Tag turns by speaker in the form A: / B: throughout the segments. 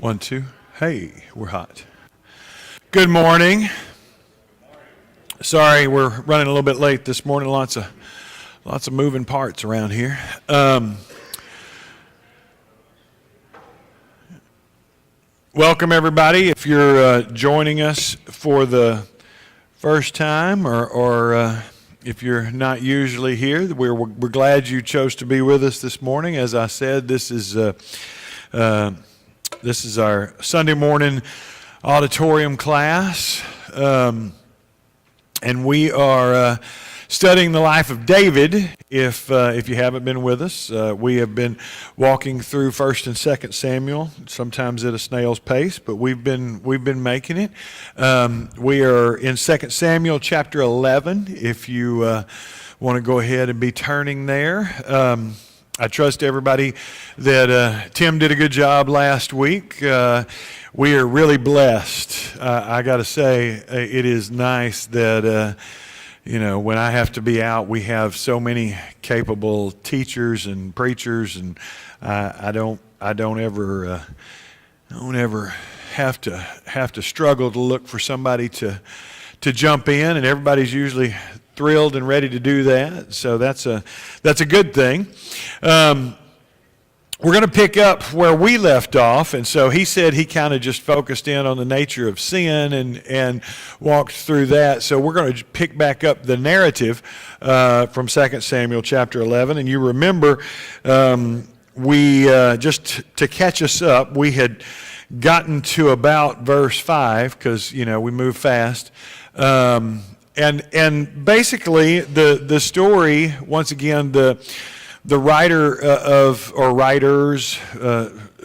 A: 1, 2. Hey, we're hot. Good morning. Sorry, we're running a little bit late this morning. Lots of moving parts around here. Welcome everybody. If you're joining us for the first time, or if you're not usually here, we're glad you chose to be with us this morning. As I said, this is our Sunday morning auditorium class, and we are studying the life of David. If you haven't been with us, we have been walking through 1st and 2nd Samuel, sometimes at a snail's pace, but we've been making it. We are in 2nd Samuel chapter 11. If you want to go ahead and be turning there. I trust everybody that Tim did a good job last week. We are really blessed. I got to say, it is nice that when I have to be out, we have so many capable teachers and preachers, and I don't ever have to struggle to look for somebody to jump in, and everybody's usually thrilled and ready to do that. So that's a good thing. We're going to pick up where we left off, and so he said he kind of just focused in on the nature of sin and walked through that. So we're going to pick back up the narrative from 2 Samuel chapter 11. And you remember, we just to catch us up, we had gotten to about verse 5 because we move fast. And basically the story, once again, the writer or writers,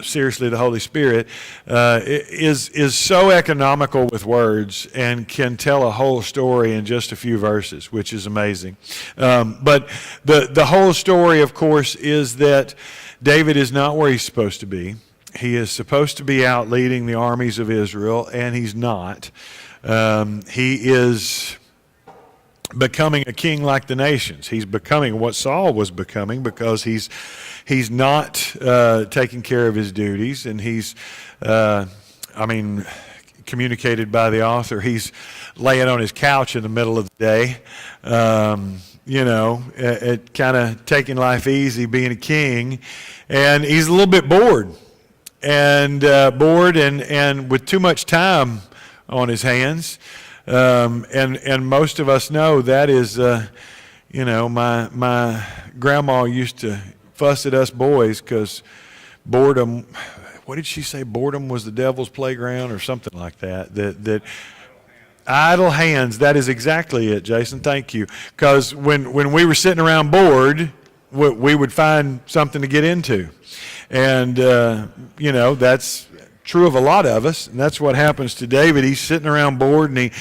A: seriously the Holy Spirit, is so economical with words and can tell a whole story in just a few verses, which is amazing. But the whole story, of course, is that David is not where he's supposed to be. He is supposed to be out leading the armies of Israel, and he's not. He is becoming a king like the nations. He's becoming what Saul was becoming because he's not taking care of his duties, and he's communicated by the author, he's laying on his couch in the middle of the day, kind of taking life easy, being a king, and he's a little bit bored and with too much time on his hands. And most of us know that is, my grandma used to fuss at us boys because boredom, what did she say? Boredom was the devil's playground or something like that. That idle hands, that is exactly it, Jason. Thank you. Because when we were sitting around bored, we would find something to get into. And, that's true of a lot of us, and that's what happens to David. He's sitting around bored, and he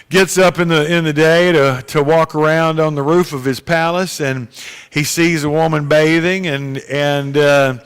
A: gets up in the day to walk around on the roof of his palace, and he sees a woman bathing, and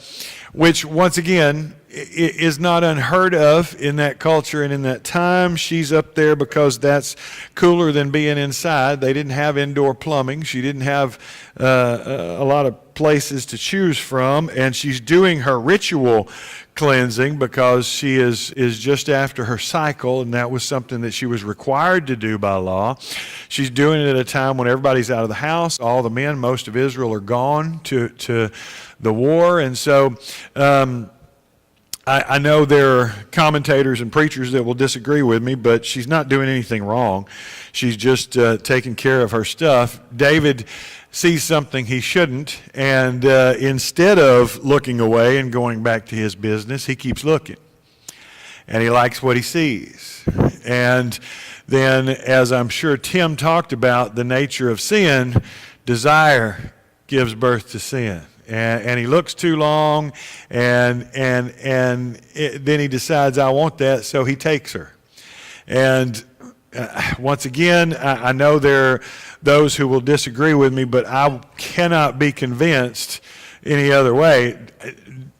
A: which once again is not unheard of in that culture and in that time. She's up there because that's cooler than being inside. They didn't have indoor plumbing. She didn't have a lot of places to choose from, and she's doing her ritual cleansing because she is just after her cycle, and that was something that she was required to do by law. She's doing it at a time when everybody's out of the house. All the men, most of Israel, are gone to the war, and so I know there are commentators and preachers that will disagree with me, but she's not doing anything wrong. She's just taking care of her stuff. David sees something he shouldn't, and instead of looking away and going back to his business, he keeps looking. And he likes what he sees. And then, as I'm sure Tim talked about, the nature of sin, desire gives birth to sin. And he looks too long, and then he decides, I want that, so he takes her. And once again, I know there are those who will disagree with me, but I cannot be convinced any other way.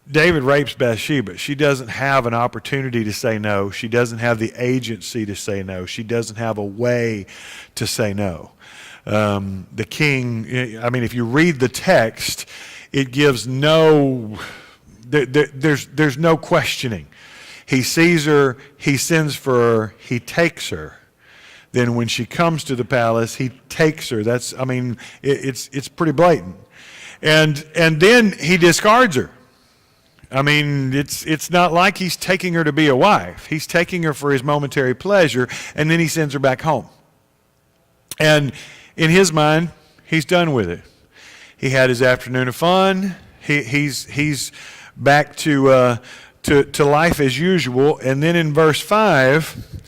A: David rapes Bathsheba. She doesn't have an opportunity to say no. She doesn't have the agency to say no. She doesn't have a way to say no. The king, if you read the text, it gives there's no questioning. He sees her, he sends for her, he takes her. Then when she comes to the palace, he takes her. It's pretty blatant. And then he discards her. I mean, it's not like he's taking her to be a wife. He's taking her for his momentary pleasure, and then he sends her back home. And in his mind, he's done with it. He had his afternoon of fun. He's back to life as usual. And then in verse 5,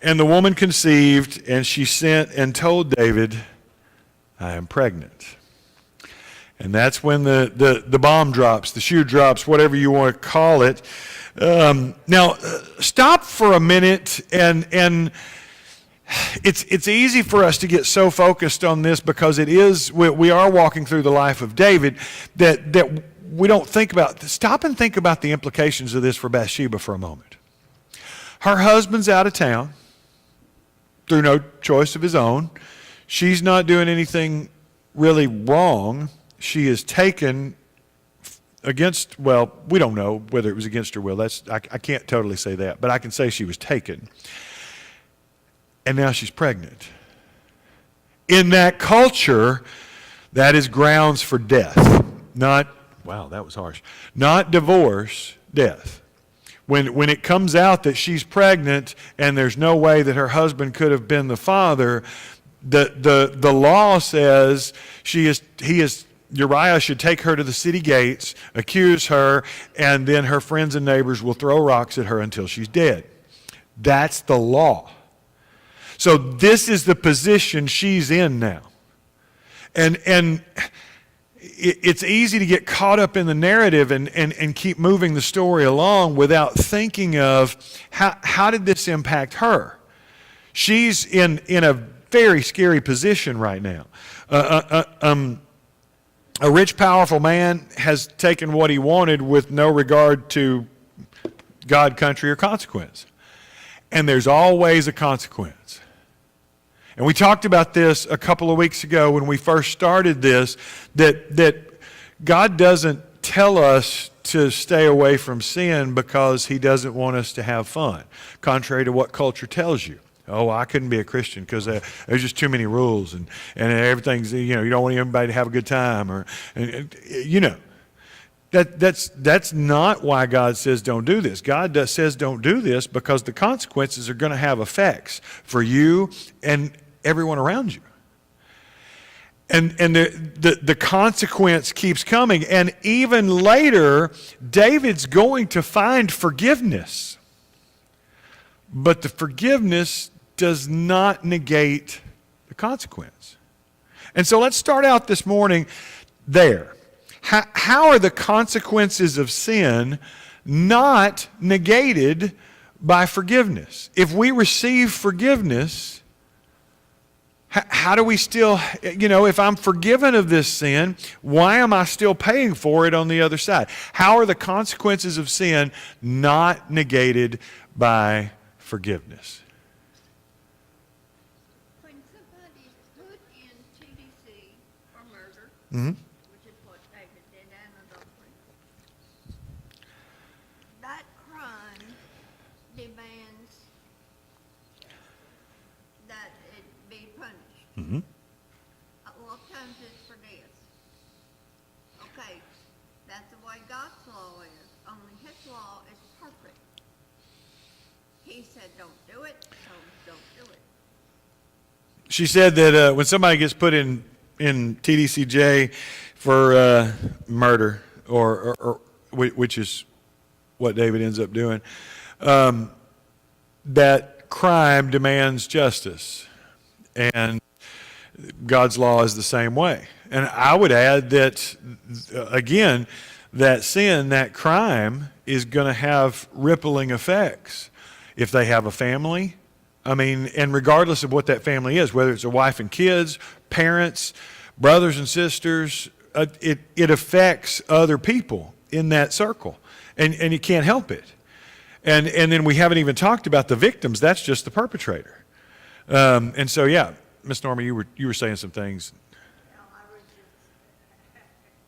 A: and the woman conceived, and she sent and told David, I am pregnant. And that's when the bomb drops, the shoe drops, whatever you want to call it. Now, stop for a minute, and it's easy for us to get so focused on this because we are walking through the life of David that we don't think about. Stop and think about the implications of this for Bathsheba for a moment. Her husband's out of town through no choice of his own. She's not doing anything really wrong. She is taken against, well, we don't know whether it was against her will. I can't totally say that, but I can say she was taken. And now she's pregnant. In that culture, that is grounds for death. Wow, that was harsh. Not divorce, death. When it comes out that she's pregnant and there's no way that her husband could have been the father, the law says Uriah should take her to the city gates, accuse her, and then her friends and neighbors will throw rocks at her until she's dead. That's the law. So this is the position she's in now. And it's easy to get caught up in the narrative and keep moving the story along without thinking of how did this impact her? She's in a very scary position right now. A rich, powerful man has taken what he wanted with no regard to God, country, or consequence. And there's always a consequence. And we talked about this a couple of weeks ago when we first started this, that God doesn't tell us to stay away from sin because he doesn't want us to have fun, contrary to what culture tells you. Oh, I couldn't be a Christian because there's just too many rules and everything's, you don't want everybody to have a good time That's not why God says don't do this. God says don't do this because the consequences are going to have effects for you and everyone around you. And the consequence keeps coming. And even later, David's going to find forgiveness. But the forgiveness does not negate the consequence. And so let's start out this morning there. How are the consequences of sin not negated by forgiveness? If we receive forgiveness, how do we still, if I'm forgiven of this sin, why am I still paying for it on the other side? How are the consequences of sin not negated by forgiveness?
B: When somebody's put in TDC for murder, which is what David did and adultery, that crime demands that it be punished. A lot of times it's for death. Okay, that's the way God's law is. Only his law is perfect. He said don't do it, so don't do it.
A: She said that when somebody gets put in TDCJ for murder, or which is what David ends up doing, that crime demands justice. And God's law is the same way. And I would add that, again, that sin, that crime, is going to have rippling effects. If they have a family, and regardless of what that family is, whether it's a wife and kids, parents, brothers and sisters, it affects other people in that circle. And you can't help it. And then we haven't even talked about the victims. That's just the perpetrator. And so, yeah, Miss Norma, you were saying some things.
B: No, I was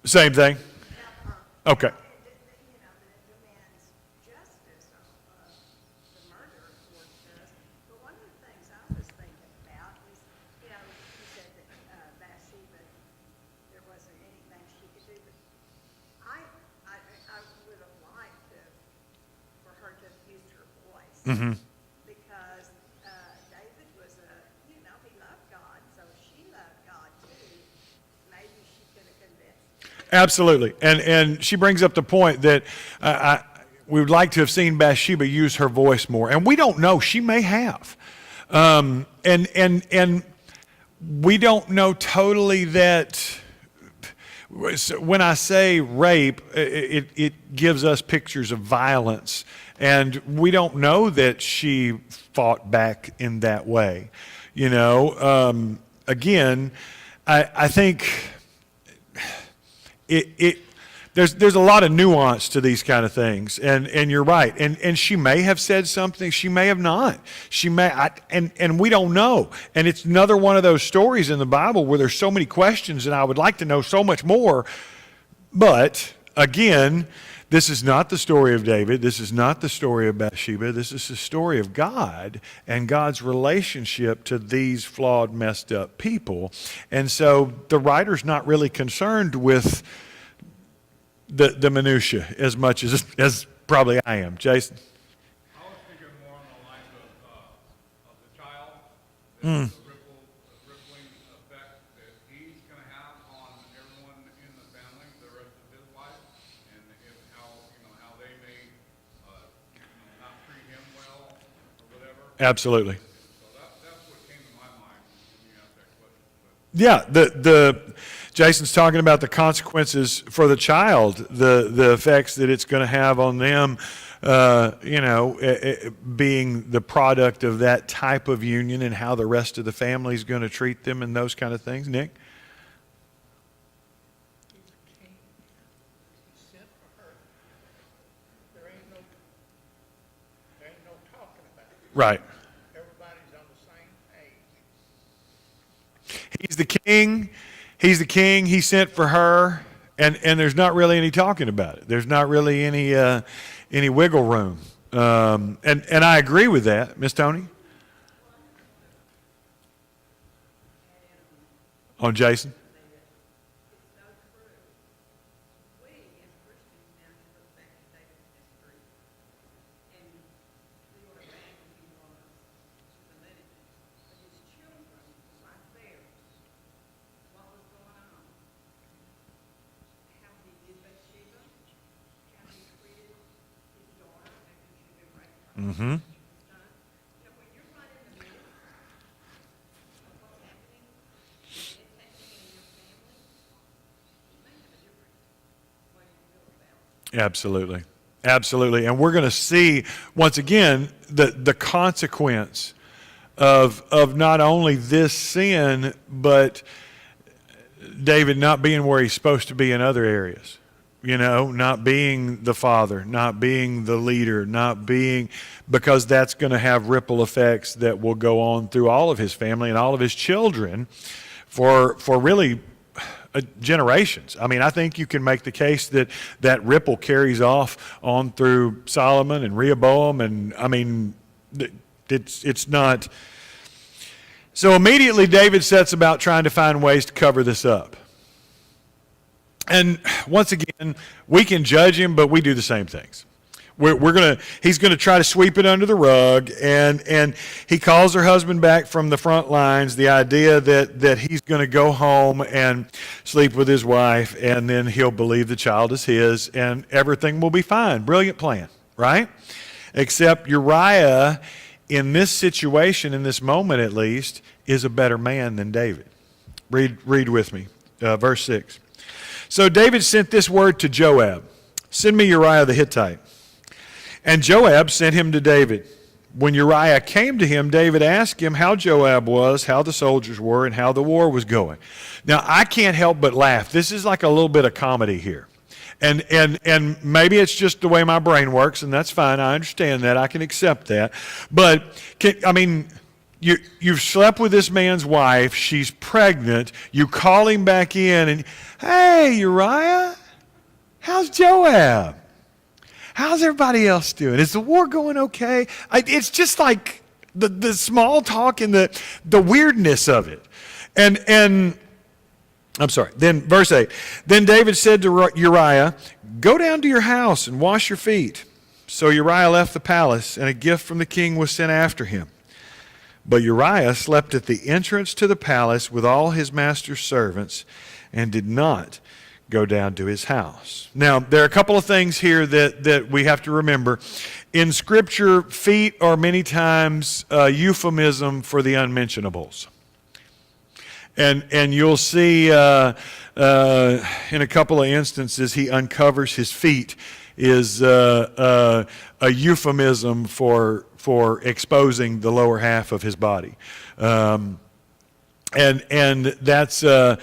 B: just.
A: Same thing? Okay.
B: It demands justice
C: Because David was he loved God, so she loved God too. Maybe she could have convinced.
A: Absolutely. And she brings up the point that we would like to have seen Bathsheba use her voice more. And we don't know. She may have. And we don't know totally that. When I say rape, it gives us pictures of violence. And we don't know that she fought back in that way. Again, I think there's a lot of nuance to these kind of things, and you're right. And she may have said something, she may have not. And we don't know. And it's another one of those stories in the Bible where there's so many questions, and I would like to know so much more. But again, this is not the story of David. This is not the story of Bathsheba. This is the story of God and God's relationship to these flawed, messed up people. And so the writer's not really concerned with the minutia as much as probably I am. Jason?
D: I was thinking more on the lines of the child, the rippling effect that he's going to have on everyone in the family, the rest of his life, and how they may not treat him well or whatever.
A: Absolutely.
D: So that's what came to my mind when you asked that question.
A: Yeah, the Jason's talking about the consequences for the child, the effects that it's going to have on them, being the product of that type of union, and how the rest of the family is going to treat them and those kind of things. Nick?
E: He's a king. He sent for her. There ain't no talking about it.
A: Right.
E: Everybody's on the same page.
A: He's the king. He's the king. He sent for her, and there's not really any talking about it. There's not really any wiggle room. And I agree with that, Miss Tony. On Jason. Mm-hmm. Absolutely. Absolutely. And we're going to see, once again, the consequence of not only this sin, but David not being where he's supposed to be in other areas. Not being the father, not being the leader, because that's going to have ripple effects that will go on through all of his family and all of his children for really generations. I mean, I think you can make the case that ripple carries off on through Solomon and Rehoboam, and I mean, it's not. So immediately David sets about trying to find ways to cover this up. And once again, we can judge him, but we do the same things. He's gonna try to sweep it under the rug, and he calls her husband back from the front lines. The idea that he's gonna go home and sleep with his wife, and then he'll believe the child is his, and everything will be fine. Brilliant plan, right? Except Uriah, in this situation, in this moment at least, is a better man than David. Read with me, verse 6. So David sent this word to Joab, "Send me Uriah the Hittite." And Joab sent him to David. When Uriah came to him, David asked him how Joab was, how the soldiers were, and how the war was going. Now, I can't help but laugh. This is like a little bit of comedy here. And maybe it's just the way my brain works, and that's fine. I understand that. I can accept that. But, you've slept with this man's wife. She's pregnant. You call him back in, and, "Hey, Uriah, how's Joab? How's everybody else doing? Is the war going okay?" It's just like the small talk and the weirdness of it. And I'm sorry. Then verse 8. Then David said to Uriah, "Go down to your house and wash your feet." So Uriah left the palace, and a gift from the king was sent after him. But Uriah slept at the entrance to the palace with all his master's servants and did not go down to his house. Now, there are a couple of things here that we have to remember. In Scripture, feet are many times a euphemism for the unmentionables. And you'll see in a couple of instances, he uncovers his feet is a euphemism for exposing the lower half of his body. And that's I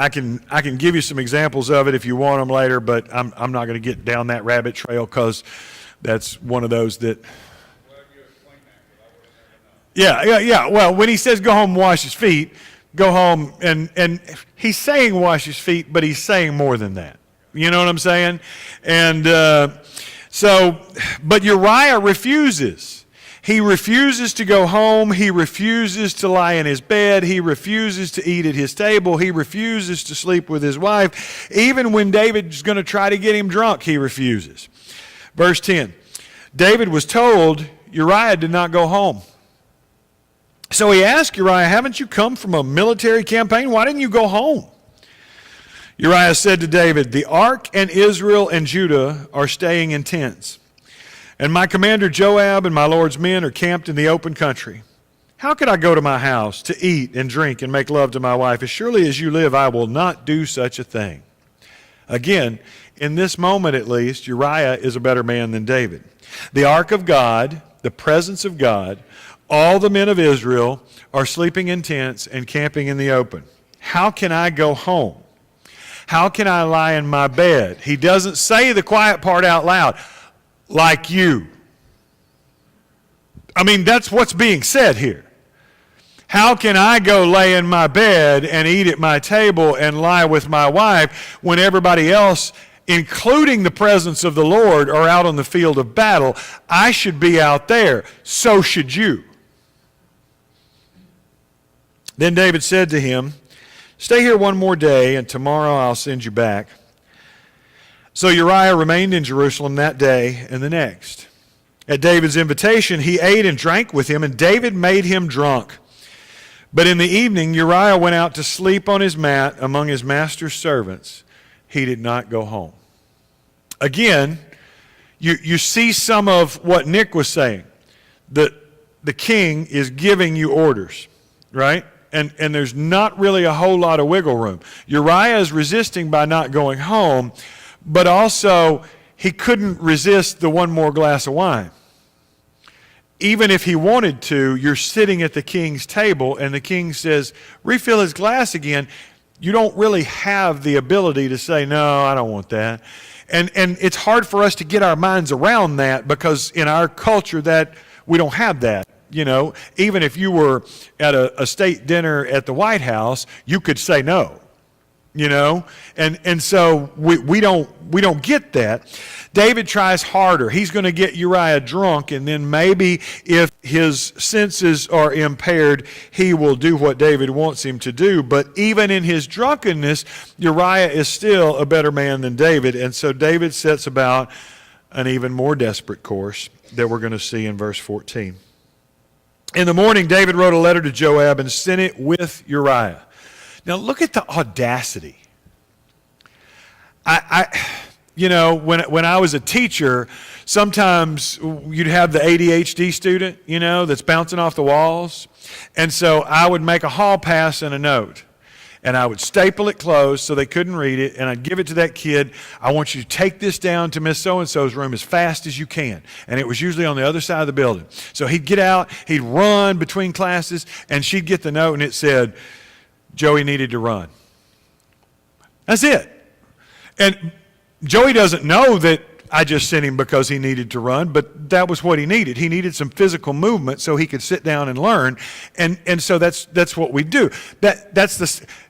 A: can give you some examples of it if you want them later, but I'm not going to get down that rabbit trail because that's one of those that. Yeah. Well, when he says go home and wash his feet, go home and he's saying wash his feet, but he's saying more than that. You know what I'm saying? And but Uriah refuses. He refuses to go home. He refuses to lie in his bed. He refuses to eat at his table. He refuses to sleep with his wife. Even when David's going to try to get him drunk, he refuses. Verse 10, David was told Uriah did not go home. So he asked Uriah, haven't you come from a military campaign? Why didn't you go home? Uriah said to David, the ark and Israel and Judah are staying in tents, and my commander Joab and my Lord's men are camped in the open country. How could I go to my house to eat and drink and make love to my wife? As surely as you live, I will not do such a thing. Again, in this moment at least, Uriah is a better man than David. The ark of God, the presence of God, all the men of Israel are sleeping in tents and camping in the open. How can I go home? How can I lie in my bed? He doesn't say the quiet part out loud, like you. I mean, that's what's being said here. How can I go lay in my bed and eat at my table and lie with my wife when everybody else, including the presence of the Lord, are out on the field of battle? I should be out there. So should you. Then David said to him, stay here one more day, and tomorrow I'll send you back. So Uriah remained in Jerusalem that day and the next. At David's invitation, he ate and drank with him, and David made him drunk. But in the evening, Uriah went out to sleep on his mat among his master's servants. He did not go home. Again, you see some of what Nick was saying. The king is giving you orders, right? And there's not really a whole lot of wiggle room. Uriah is resisting by not going home, but also he couldn't resist the one more glass of wine. Even if he wanted to, you're sitting at the king's table and the king says, refill his glass again. You don't really have the ability to say, no, I don't want that. And it's hard for us to get our minds around that because in our culture that we don't have that. You know, even if you were at a state dinner at the White House, you could say no. You know, and so we don't get that. David tries harder. He's going to get Uriah drunk, and then maybe if his senses are impaired, he will do what David wants him to do. But even in his drunkenness, Uriah is still a better man than David, and so David sets about an even more desperate course that we're going to see in verse 14. In the morning, David wrote a letter to Joab and sent it with Uriah. Now, look at the audacity. You know, when I was a teacher, sometimes you'd have the ADHD student, you know, that's bouncing off the walls. And so I would make a hall pass and a note. And I would staple it closed so they couldn't read it, and I'd give it to that kid. I want you to take this down to Miss So-and-so's room as fast as you can. And it was usually on the other side of the building. So he'd get out, he'd run between classes, and she'd get the note, and it said, Joey needed to run. That's it. And Joey doesn't know that I just sent him because he needed to run, but that was what he needed. He needed some physical movement so he could sit down and learn. And so that's what we do.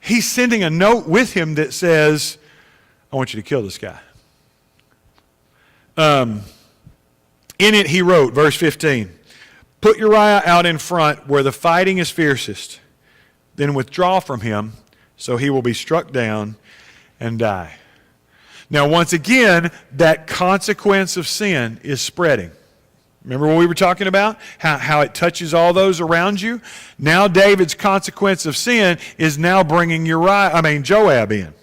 A: He's sending a note with him that says, I want you to kill this guy. In it he wrote, verse 15, put Uriah out in front where the fighting is fiercest, then withdraw from him so he will be struck down and die. Now, once again, that consequence of sin is spreading. Remember what we were talking about? How it touches all those around you? Now David's consequence of sin is now bringing Joab in.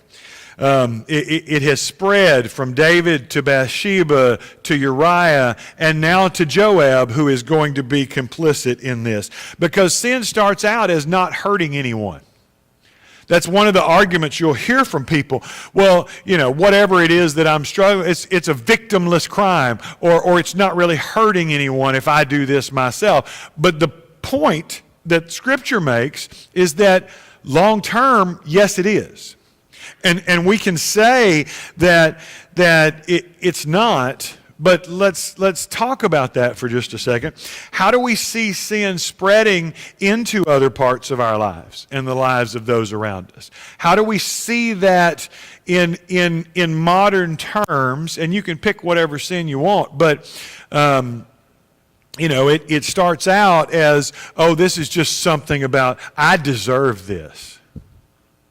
A: It has spread from David to Bathsheba to Uriah and now to Joab, who is going to be complicit in this. Because sin starts out as not hurting anyone. That's one of the arguments you'll hear from people. Well, whatever it is that I'm struggling, it's a victimless crime, or it's not really hurting anyone if I do this myself. But the point that Scripture makes is that long term, yes, it is. And we can say that it's not, but let's talk about that for just a second. How do we see sin spreading into other parts of our lives and the lives of those around us? How do we see that in modern terms? And you can pick whatever sin you want, but it starts out as, this is just something about, I deserve this.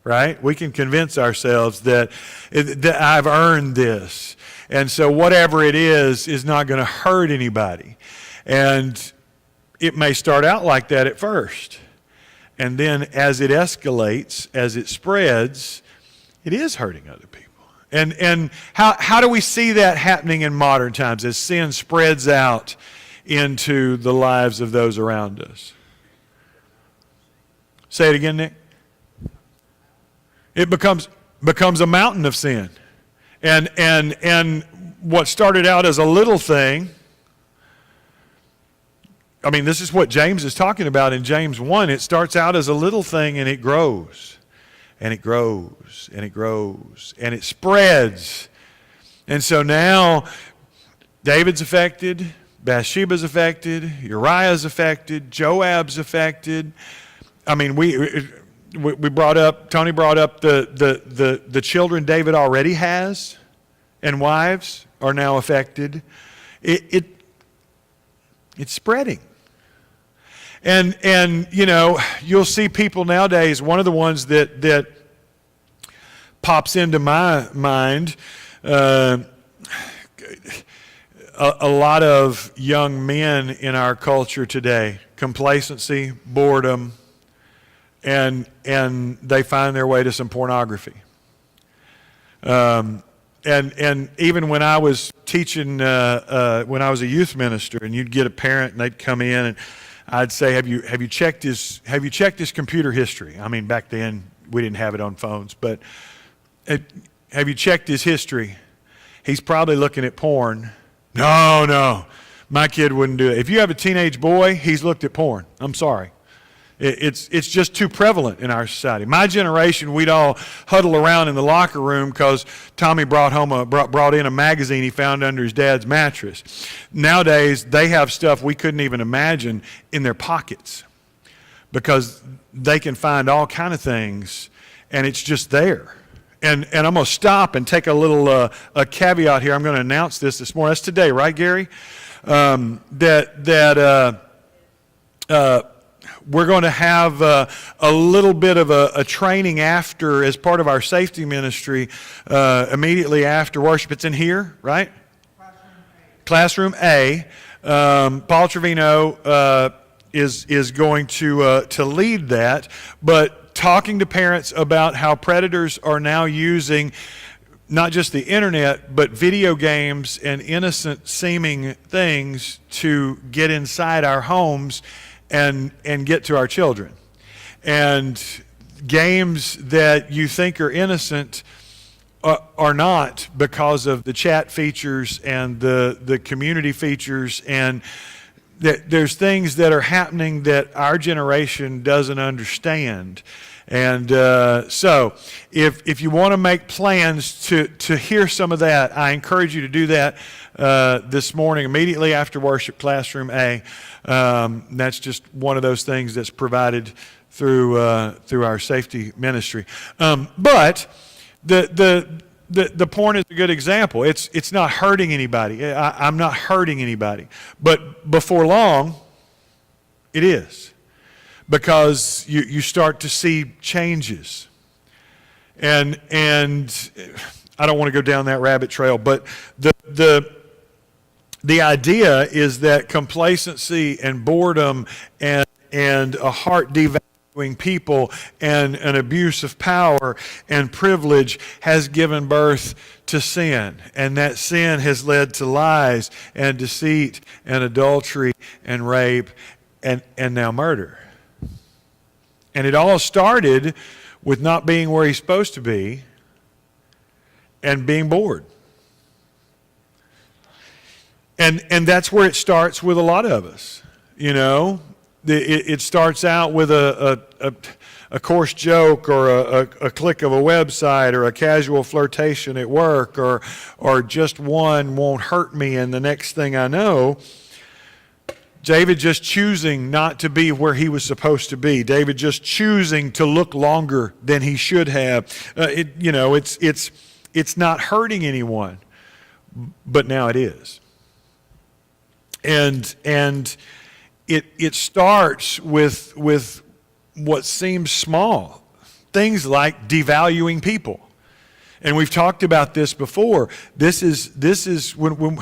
A: Right? We can convince ourselves that I've earned this. And so whatever it is not going to hurt anybody. And it may start out like that at first. And then as it escalates, as it spreads, it is hurting other people. And how do we see that happening in modern times as sin spreads out into the lives of those around us? Say it again, Nick. It becomes a mountain of sin. And what started out as a little thing, this is what James is talking about in James 1. It starts out as a little thing and it grows. And it grows. And it grows. And it spreads. And so now David's affected. Bathsheba's affected. Uriah's affected. Joab's affected. Tony brought up the children David already has and wives are now affected. It's spreading. And you'll see people nowadays, one of the ones that pops into my mind, a lot of young men in our culture today, complacency, boredom, and they find their way to some pornography. And even when I was teaching, when I was a youth minister, and you'd get a parent and they'd come in and I'd say, have you checked his computer history? Back then we didn't have it on phones, but have you checked his history? He's probably looking at porn. No, my kid wouldn't do it. If you have a teenage boy, he's looked at porn. I'm sorry. It's just too prevalent in our society. My generation, we'd all huddle around in the locker room because Tommy brought in a magazine he found under his dad's mattress. Nowadays, they have stuff we couldn't even imagine in their pockets because they can find all kind of things, and it's just there. And I'm going to stop and take a little a caveat here. I'm going to announce this morning. That's today, right, Gary? We're going to have a little bit of a training as part of our safety ministry immediately after worship. It's in here, right? Classroom A. Paul Trevino is going to lead that, but talking to parents about how predators are now using not just the internet, but video games and innocent seeming things to get inside our homes and get to our children. And games that you think are innocent are not, because of the chat features and the community features, and there's things that are happening that our generation doesn't understand. And so if you want to make plans to hear some of that, I encourage you to do that this morning immediately after worship, Classroom A. That's just one of those things that's provided through our safety ministry. But the porn is a good example. It's not hurting anybody. I'm not hurting anybody. But before long, it is. Because you start to see changes. And I don't want to go down that rabbit trail, but the idea is that complacency and boredom and a heart devaluing people and an abuse of power and privilege has given birth to sin. And that sin has led to lies and deceit and adultery and rape and now murder. And it all started with not being where he's supposed to be and being bored. And that's where it starts with a lot of us, you know. It starts out with a coarse joke or a click of a website or a casual flirtation at work or just one won't hurt me, and the next thing I know, David just choosing not to be where he was supposed to be. David just choosing to look longer than he should have. It's not hurting anyone, but now it is. And it starts with what seems small, things like devaluing people. And we've talked about this before. This is when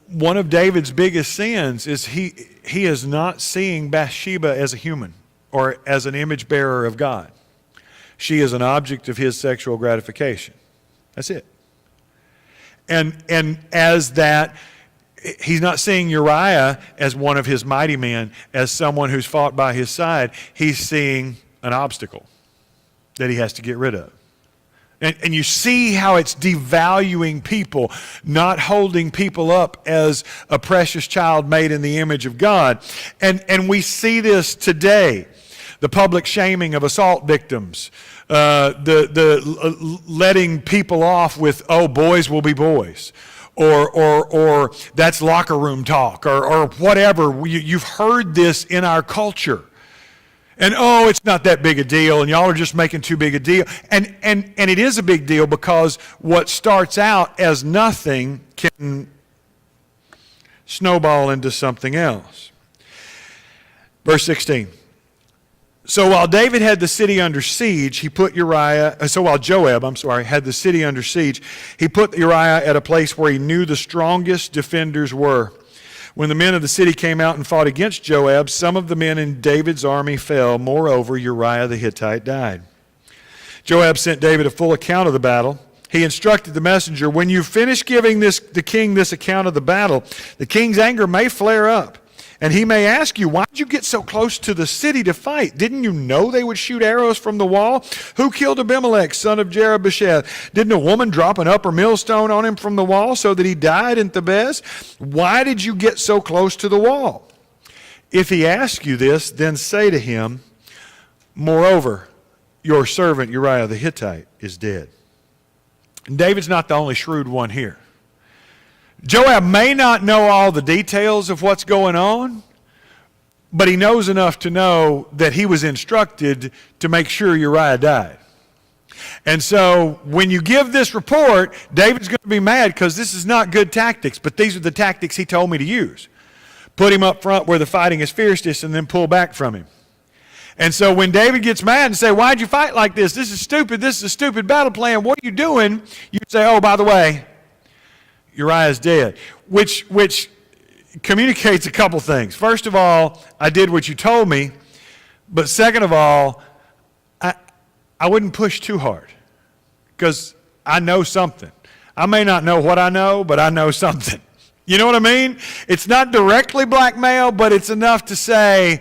A: one of David's biggest sins is he is not seeing Bathsheba as a human or as an image bearer of God. She is an object of his sexual gratification. That's it. And as that, he's not seeing Uriah as one of his mighty men, as someone who's fought by his side. He's seeing an obstacle that he has to get rid of. And you see how it's devaluing people, not holding people up as a precious child made in the image of God. And we see this today. The public shaming of assault victims, the letting people off with, oh, boys will be boys. Or that's locker room talk, or whatever. You've heard this in our culture. And oh, it's not that big a deal, and y'all are just making too big a deal. And it is a big deal, because what starts out as nothing can snowball into something else. Verse 16. So while David had the city under siege, he put while Joab had the city under siege, he put Uriah at a place where he knew the strongest defenders were. When the men of the city came out and fought against Joab, some of the men in David's army fell. Moreover, Uriah the Hittite died. Joab sent David a full account of the battle. He instructed the messenger, when you finish giving the king this account of the battle, the king's anger may flare up. And he may ask you, why did you get so close to the city to fight? Didn't you know they would shoot arrows from the wall? Who killed Abimelech, son of Jerubbesheth? Didn't a woman drop an upper millstone on him from the wall so that he died in Thebez? Why did you get so close to the wall? If he asks you this, then say to him, moreover, your servant Uriah the Hittite is dead. And David's not the only shrewd one here. Joab may not know all the details of what's going on, but he knows enough to know that he was instructed to make sure Uriah died. And so when you give this report, David's going to be mad because this is not good tactics, but these are the tactics he told me to use. Put him up front where the fighting is fiercest and then pull back from him. And so when David gets mad and say, why'd you fight like this? This is stupid. This is a stupid battle plan. What are you doing? You say, oh, by the way, Uriah is dead, which communicates a couple things. First of all, I did what you told me, but second of all, I wouldn't push too hard because I know something. I may not know what I know, but I know something. You know what I mean? It's not directly blackmail, but it's enough to say,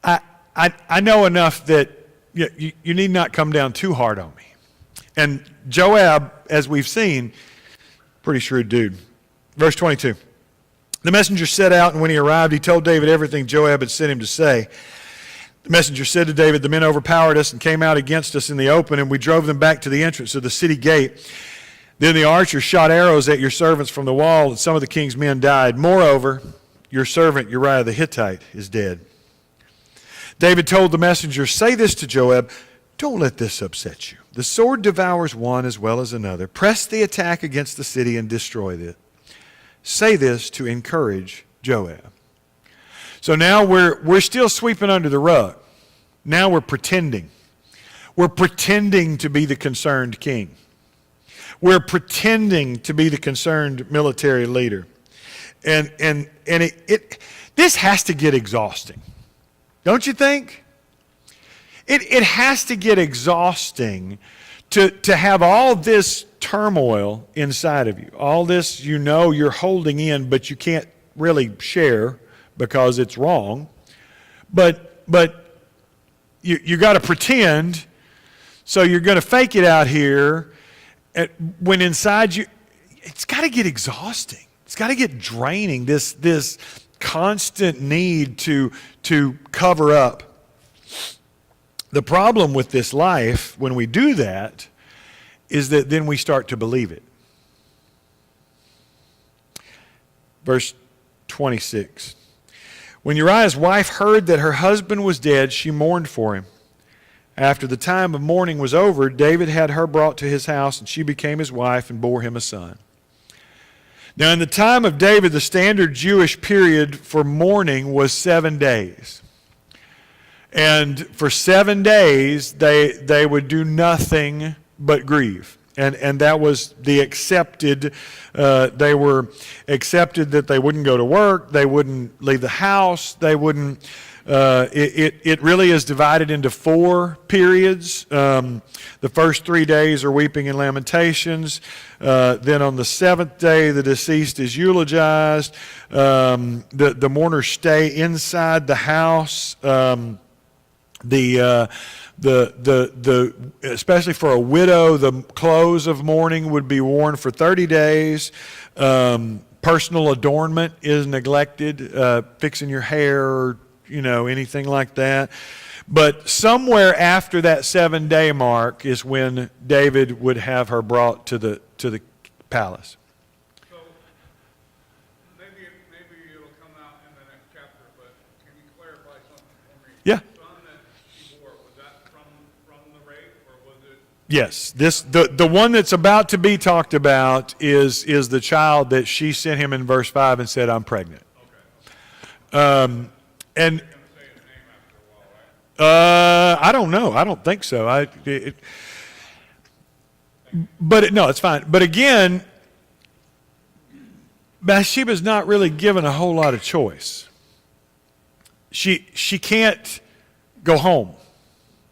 A: I know enough that you need not come down too hard on me. And Joab, as we've seen, pretty shrewd dude. Verse 22. The messenger set out, and when he arrived, he told David everything Joab had sent him to say. The messenger said to David, the men overpowered us and came out against us in the open, and we drove them back to the entrance of the city gate. Then the archers shot arrows at your servants from the wall, and some of the king's men died. Moreover, your servant Uriah the Hittite is dead. David told the messenger, say this to Joab, don't let this upset you. The sword devours one as well as another. Press the attack against the city and destroy it. Say this to encourage Joab. So now we're still sweeping under the rug. Now we're pretending. We're pretending to be the concerned king. We're pretending to be the concerned military leader. And this has to get exhausting. Don't you think? It has to get exhausting to have all this turmoil inside of you. All this you're holding in, but you can't really share because it's wrong. But you got to pretend, so you're going to fake it out here when inside you, it's got to get exhausting. It's got to get draining, this constant need to cover up. The problem with this life, when we do that, is that then we start to believe it. Verse 26. When Uriah's wife heard that her husband was dead, she mourned for him. After the time of mourning was over, David had her brought to his house, and she became his wife and bore him a son. Now, in the time of David, the standard Jewish period for mourning was 7 days. And for 7 days, they would do nothing but grieve. And that was the accepted, they were accepted that they wouldn't go to work, they wouldn't leave the house, they wouldn't, it really is divided into 4 periods. The first 3 days are weeping and lamentations. Then on the 7th day, the deceased is eulogized. The mourners stay inside the house. Especially for a widow, the clothes of mourning would be worn for 30 days. Personal adornment is neglected, fixing your hair or anything like that. But somewhere after that 7-day mark is when David would have her brought to the palace.
D: So maybe it'll come out in the next chapter, but can you clarify something for me?
A: Yeah.
D: The son that she bore, was that from the rape, or was it?
A: Yes, the one that's about to be talked about is the child that she sent him in verse 5 and said, I'm pregnant.
D: Okay.
A: And
D: Say his name after a while, right?
A: I don't know. I don't think so. No, it's fine. But again, Bathsheba's not really given a whole lot of choice. She can't go home.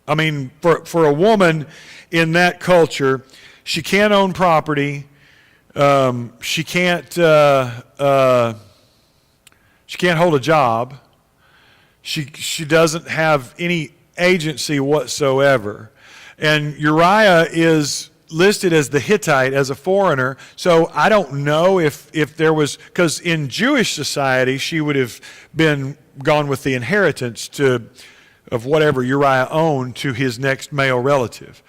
A: I mean, for a woman in that culture, she can't own property. She can't hold a job. She doesn't have any agency whatsoever. And Uriah is listed as the Hittite, as a foreigner. So I don't know if there was, because in Jewish society, she would have been gone with the inheritance of whatever Uriah owned to his next male relative.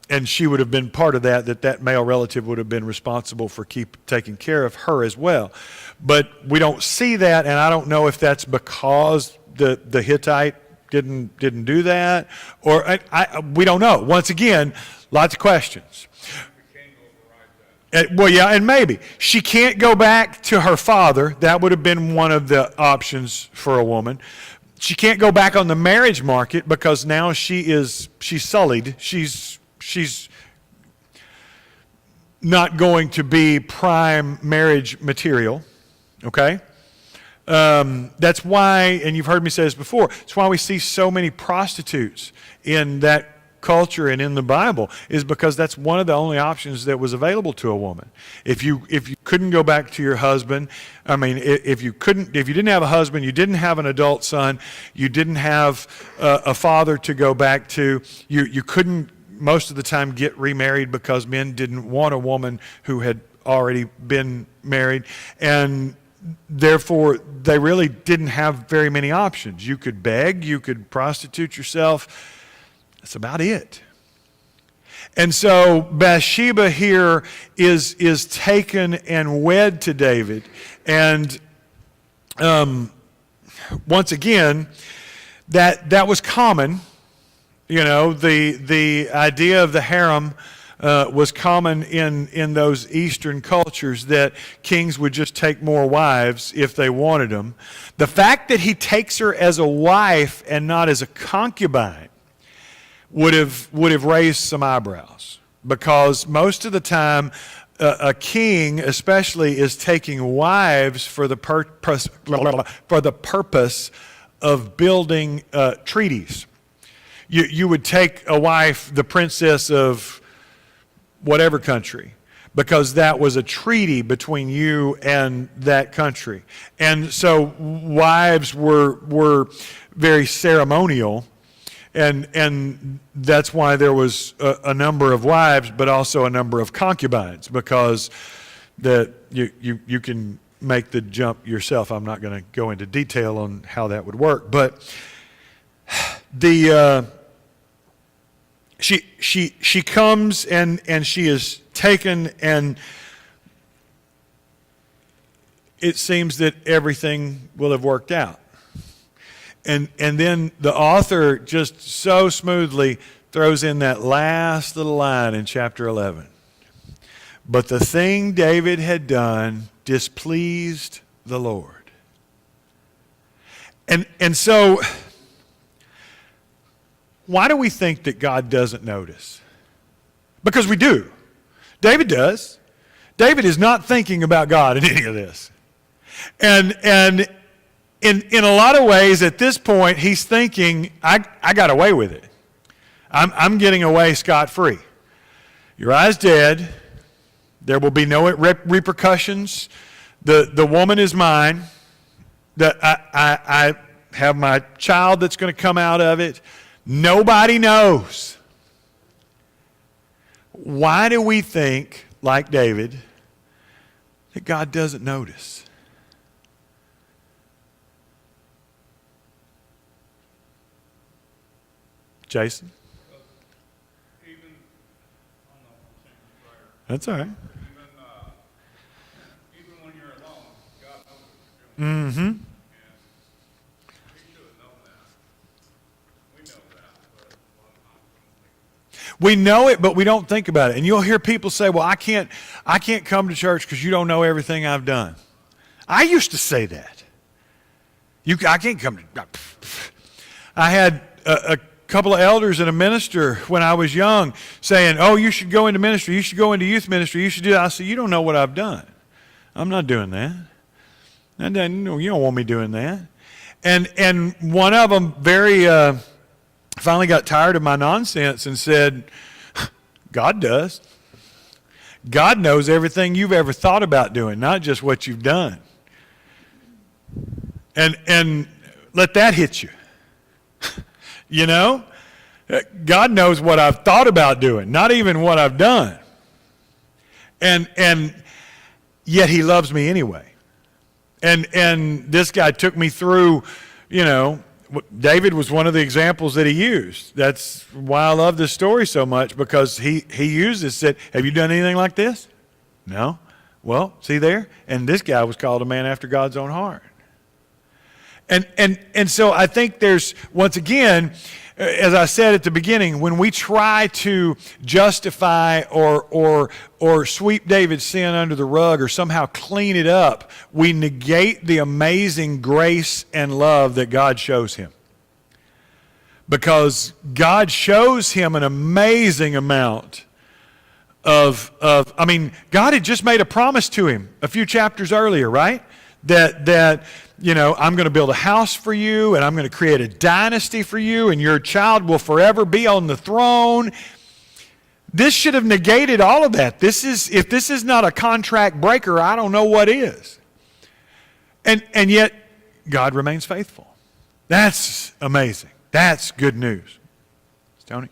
A: And she would have been part of that male relative would have been responsible for taking care of her as well. But we don't see that, and I don't know if that's because the Hittite didn't do that, or we don't know. Once again, lots of questions. Well, yeah, and maybe. She can't go back to her father. That would have been one of the options for a woman. She can't go back on the marriage market because now she's sullied. She's not going to be prime marriage material, okay? That's why, and you've heard me say this before, it's why we see so many prostitutes in that culture and in the Bible, is because that's one of the only options that was available to a woman. If you couldn't go back to your husband, I mean, if you didn't have a husband, you didn't have an adult son, you didn't have a father to go back to, you couldn't most of the time get remarried because men didn't want a woman who had already been married, and therefore they really didn't have very many options. You could beg, you could prostitute yourself. That's about it. And so Bathsheba here is taken and wed to David. And once again, that was common. The idea of the harem was common in those Eastern cultures, that kings would just take more wives if they wanted them. The fact that he takes her as a wife and not as a concubine would have raised some eyebrows, because most of the time a king especially is taking wives for the purpose of building treaties. You would take a wife, the princess of whatever country, because that was a treaty between you and that country. And so wives were very ceremonial, and that's why there was a number of wives, but also a number of concubines, because that you can make the jump yourself. I'm not going to go into detail on how that would work, but she comes and she is taken, and it seems that everything will have worked out. And then the author just so smoothly throws in that last little line in chapter 11. But the thing David had done displeased the Lord. And so, why do we think that God doesn't notice? Because we do. David does. David is not thinking about God in any of this. And in a lot of ways, at this point, he's thinking, I got away with it. I'm getting away scot-free. Uriah's dead. There will be no repercussions. The woman is mine. I have my child that's going to come out of it. Nobody knows. Why do we think, like David, that God doesn't notice? Jason?
D: Even, I don't know if I'm saying this right.
A: That's all right.
D: Even when you're alone, God knows what you're doing.
A: Mm-hmm.
D: And we should have known that. We know that, but a lot of times we don't think.
A: We know it, but we don't think about it. And you'll hear people say, well, I can't come to church because you don't know everything I've done. I used to say that. I can't come to... I had a couple of elders and a minister when I was young saying, oh, you should go into ministry, you should go into youth ministry, you should do that. I said, you don't know what I've done. I'm not doing that. No, you don't want me doing that. And one of them finally got tired of my nonsense and said, God does. God knows everything you've ever thought about doing, not just what you've done. And let that hit you. You know? God knows what I've thought about doing, not even what I've done. And yet he loves me anyway. And this guy took me through, David was one of the examples that he used. That's why I love this story so much, because he said, have you done anything like this? No. Well, see there? And this guy was called a man after God's own heart. And so I think there's, once again, as I said at the beginning, when we try to justify or sweep David's sin under the rug or somehow clean it up, we negate the amazing grace and love that God shows him. Because God shows him an amazing amount of God had just made a promise to him a few chapters earlier, right? That I'm going to build a house for you, and I'm going to create a dynasty for you, and your child will forever be on the throne. This should have negated all of that. If this is not a contract breaker, I don't know what is. And yet, God remains faithful. That's amazing. That's good news. Tony?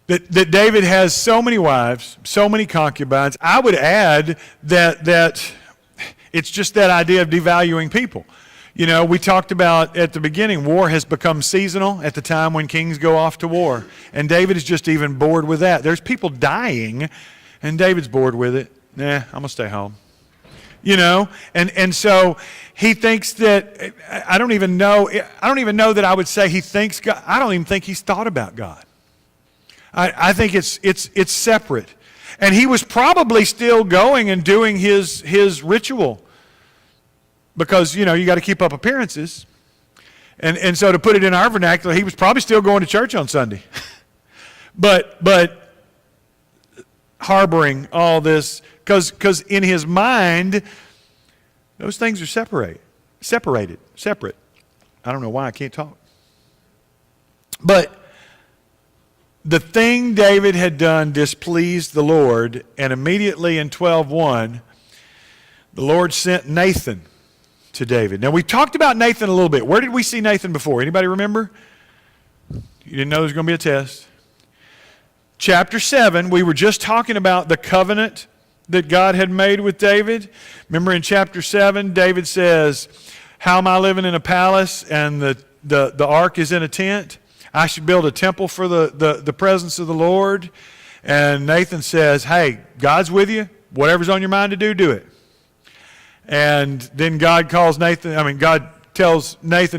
A: That David has so many wives, so many concubines. I would add that it's just that idea of devaluing people. We talked about at the beginning, war has become seasonal at the time when kings go off to war. And David is just even bored with that. There's people dying, and David's bored with it. Nah, I'm going to stay home. And so he thinks that, I don't even know that I would say he thinks God. I don't even think he's thought about God. I think it's separate. And he was probably still going and doing his ritual because, you got to keep up appearances. And so to put it in our vernacular, he was probably still going to church on Sunday. but harboring all this, because in his mind, those things are separate. I don't know why I can't talk. But the thing David had done displeased the Lord, and immediately in 12:1, the Lord sent Nathan to David. Now, we talked about Nathan a little bit. Where did we see Nathan before? Anybody remember? You didn't know there was going to be a test. Chapter 7, we were just talking about the covenant that God had made with David. Remember in chapter 7, David says, how am I living in a palace and the ark is in a tent? I should build a temple for the presence of the Lord. And Nathan says, hey, God's with you. Whatever's on your mind to do it. And then God tells Nathan,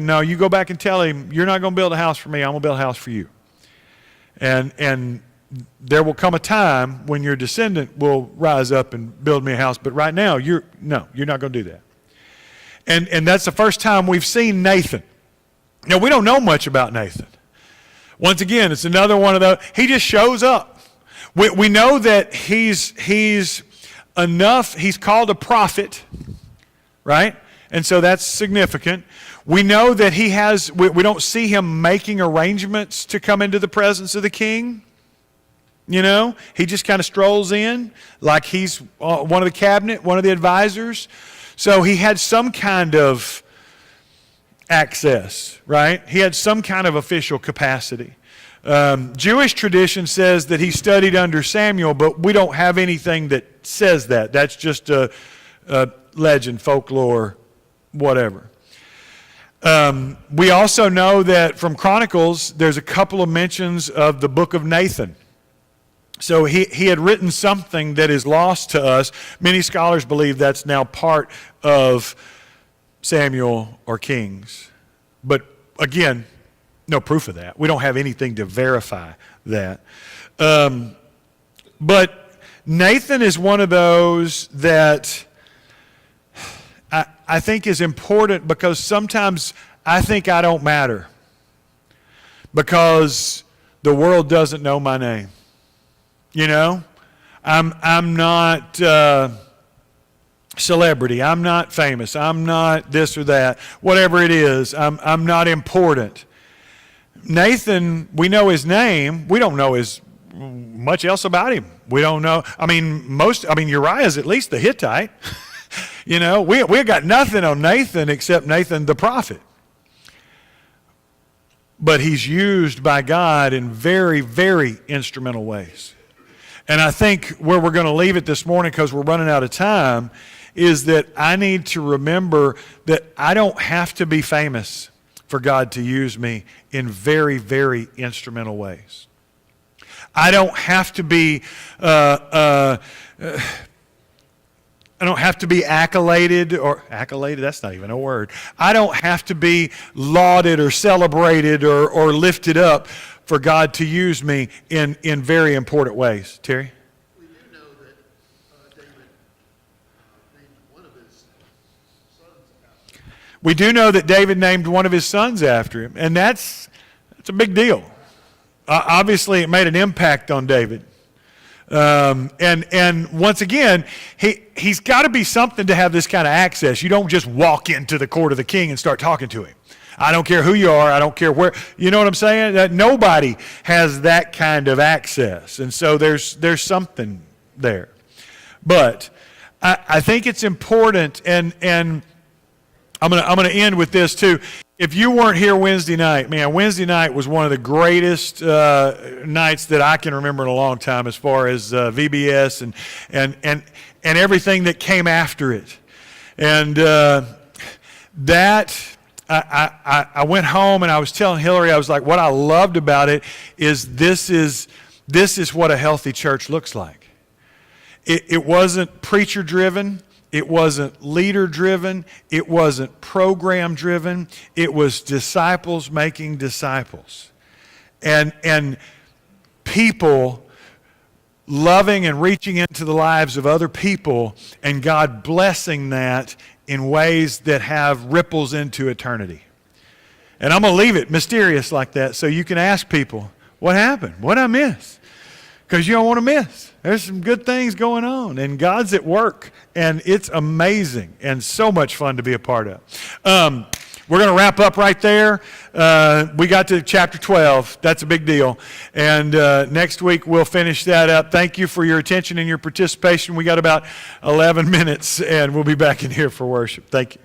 A: no, you go back and tell him, you're not going to build a house for me, I'm going to build a house for you. And there will come a time when your descendant will rise up and build me a house, but right now, you're not going to do that. And that's the first time we've seen Nathan. Now, we don't know much about Nathan. Once again, it's another one of those, he just shows up. We know that he's called a prophet, right? And so that's significant. We know that we don't see him making arrangements to come into the presence of the king. He just kind of strolls in like he's one of the cabinet, one of the advisors. So he had some kind of access, right? He had some kind of official capacity. Jewish tradition says that he studied under Samuel, but we don't have anything that says that. That's just a legend, folklore, whatever. We also know that from Chronicles, there's a couple of mentions of the book of Nathan. So he had written something that is lost to us. Many scholars believe that's now part of Samuel or Kings. But again, no proof of that. We don't have anything to verify that. But Nathan is one of those that I think is important because sometimes I think I don't matter because the world doesn't know my name. I'm not celebrity. I'm not famous. I'm not this or that. Whatever it is, I'm not important. Nathan, we know his name. We don't know much else about him. We don't know. Uriah's at least the Hittite. We got nothing on Nathan except Nathan the prophet. But he's used by God in very, very instrumental ways. And I think where we're going to leave it this morning, because we're running out of time, is that I need to remember that I don't have to be famous for God to use me in very, very instrumental ways. I don't have to be accoladed or accoladed, that's not even a word. I don't have to be lauded or celebrated or lifted up for God to use me in very important ways. Terry?
F: We do know that David named one of his sons after him.
A: We do know that David named one of his sons after him, and that's a big deal. Obviously, it made an impact on David. And once again, he's got to be something to have this kind of access. You don't just walk into the court of the king and start talking to him. I don't care who you are. I don't care where. You know what I'm saying? That nobody has that kind of access. And so there's something there. But I think it's important, and I'm gonna end with this too. If you weren't here Wednesday night, man, Wednesday night was one of the greatest nights that I can remember in a long time as far as VBS and everything that came after it. And I went home and I was telling Hillary, I was like, what I loved about it is this is what a healthy church looks like. It wasn't preacher driven. It wasn't leader driven. It wasn't program driven. It was disciples making disciples. And people loving and reaching into the lives of other people and God blessing that in ways that have ripples into eternity. And I'm going to leave it mysterious like that so you can ask people, what happened? What did I miss? Because you don't want to miss. There's some good things going on, and God's at work, and it's amazing and so much fun to be a part of. We're going to wrap up right there. We got to chapter 12. That's a big deal. And next week we'll finish that up. Thank you for your attention and your participation. We got about 11 minutes, and we'll be back in here for worship. Thank you.